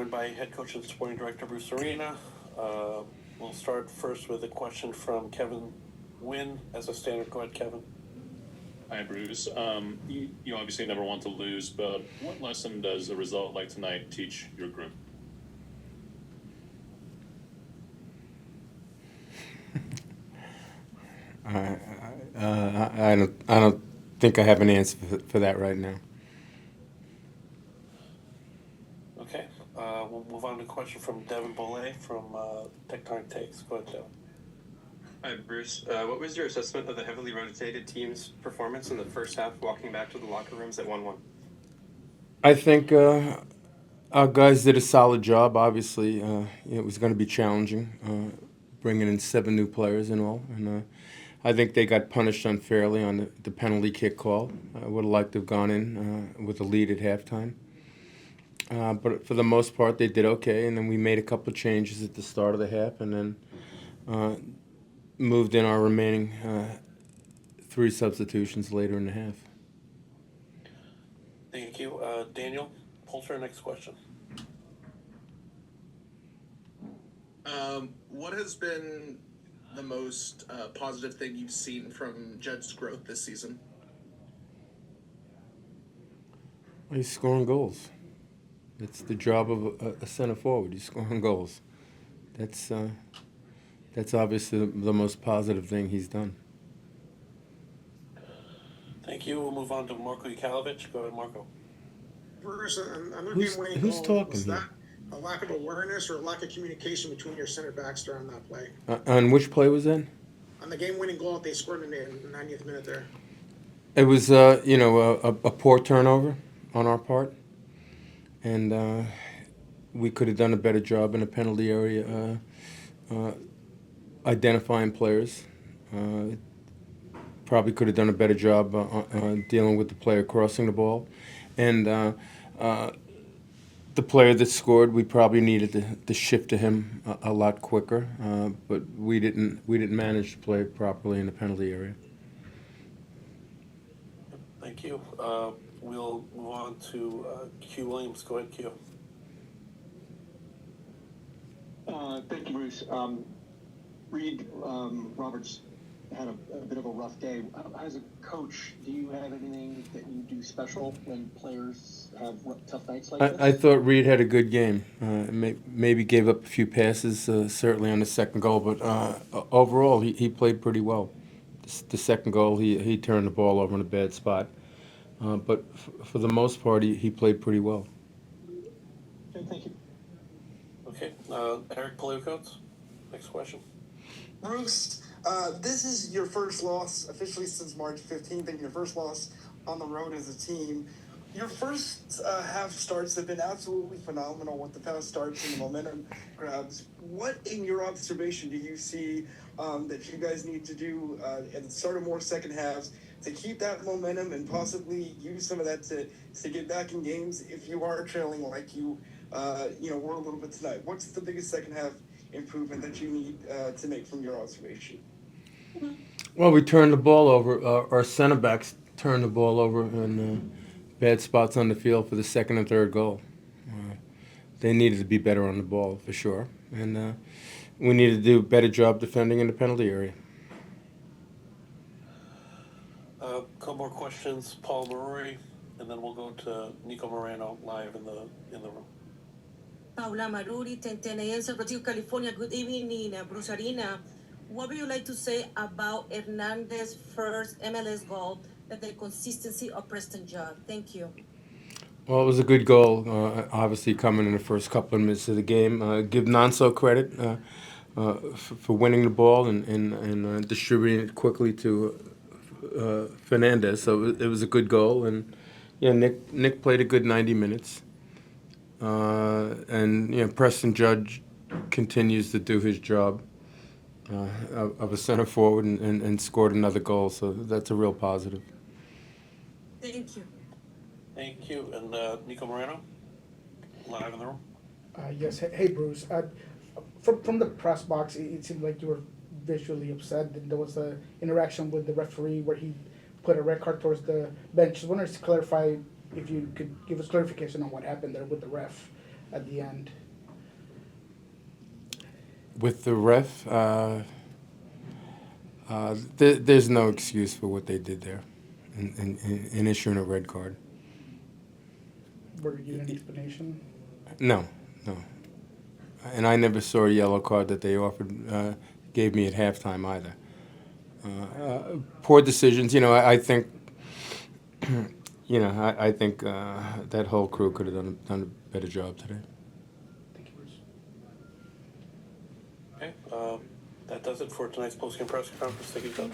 joined by head coach and sporting director Bruce Arena. We'll start first with a question from Kevin Wynn as a standard. Go ahead, Kevin. Hi, Bruce. You obviously never want to lose, but what lesson does a result like tonight teach your group? I don't think I have an answer for that right now. Okay. We'll move on to a question from Devin Bollet from Tectonic Takes. Go ahead, Devin. Hi, Bruce. What was your assessment of the heavily rotated team's performance in the first half, walking back to the locker rooms at 1-1? I think our guys did a solid job. Obviously, it was going to be challenging, bringing in 7 new players and all. And I think they got punished unfairly on the penalty kick call. I would have liked to have gone in with a lead at halftime. But for the most part, they did okay. And then we made a couple of changes at the start of the half and then moved in our remaining 3 substitutions later in the half. Thank you. Daniel, Poulter, next question. What has been the most positive thing you've seen from Jed's growth this season? He's scoring goals. It's the job of a center forward. He's scoring goals. That's obviously the most positive thing he's done. Thank you. We'll move on to Marko Jukalovic. Go ahead, Marko. Bruce, Who's talking was here? that a lack of awareness or a lack of communication between your center backs during that play? On which play was that? On the game-winning goal that they scored in the 90th minute there. It was, a poor turnover on our part, and we could have done a better job in the penalty area identifying players. Probably could have done a better job dealing with the player crossing the ball, and the player that scored, we probably needed to shift to him a lot quicker, but we didn't manage to play properly in the penalty area. Thank you. We'll move on to Q Williams. Go ahead, Q. Thank you, Bruce. Reed Roberts had a bit of a rough day. As a coach, do you have anything that you do special when players have tough nights like this? I thought Reed had a good game. Maybe gave up a few passes, certainly on the second goal, but overall he played pretty well. The second goal, he turned the ball over in a bad spot. But for the most part, he played pretty well. Okay, thank you. Okay. Eric Palukos, next question. Bruce, this is your first loss officially since March 15th, and your first loss on the road as a team. Your first half starts have been absolutely phenomenal with the fast starts and the momentum grabs. What, in your observation, do you see that you guys need to do at the start of more second halves to keep that momentum and possibly use some of that to get back in games if you are trailing like you were a little bit tonight? What's the biggest second half improvement that you need to make from your observation? Well, we turned the ball over. Our center backs turned the ball over in bad spots on the field for the second and third goal. They needed to be better on the ball for sure, and we needed to do a better job defending in the penalty area. A couple more questions. Paul Maruri, and then we'll go to Nico Moreno live in the room. Paula Maruri, Tentenayense, Brasil, California. Good evening, Bruce Arena. What would you like to say about Hernandez's first MLS goal and the consistency of Preston Judd? Thank you. Well, it was a good goal, obviously coming in the first couple of minutes of the game. Give Nonso credit for winning the ball and distributing it quickly to Fernandez. So it was a good goal, and Nick played a good 90 minutes. And Preston Judd continues to do his job of a center forward and scored another goal. So that's a real positive. Thank you. Thank you. And Nico Moreno, live in the room. Yes. Hey, Bruce. From the press box, it seemed like you were visually upset. There was an interaction with the referee where he put a red card towards the bench. I wanted to clarify if you could give us clarification on what happened there with the ref. at the end. With the ref, there's no excuse for what they did there in issuing a red card. Were you given an explanation? No. And I never saw a yellow card that they offered, gave me at halftime either. Poor decisions. I think, I think that whole crew could have done a better job today. Thank you, Bruce. Okay, that does it for tonight's post-game press conference. Thank you, Coach.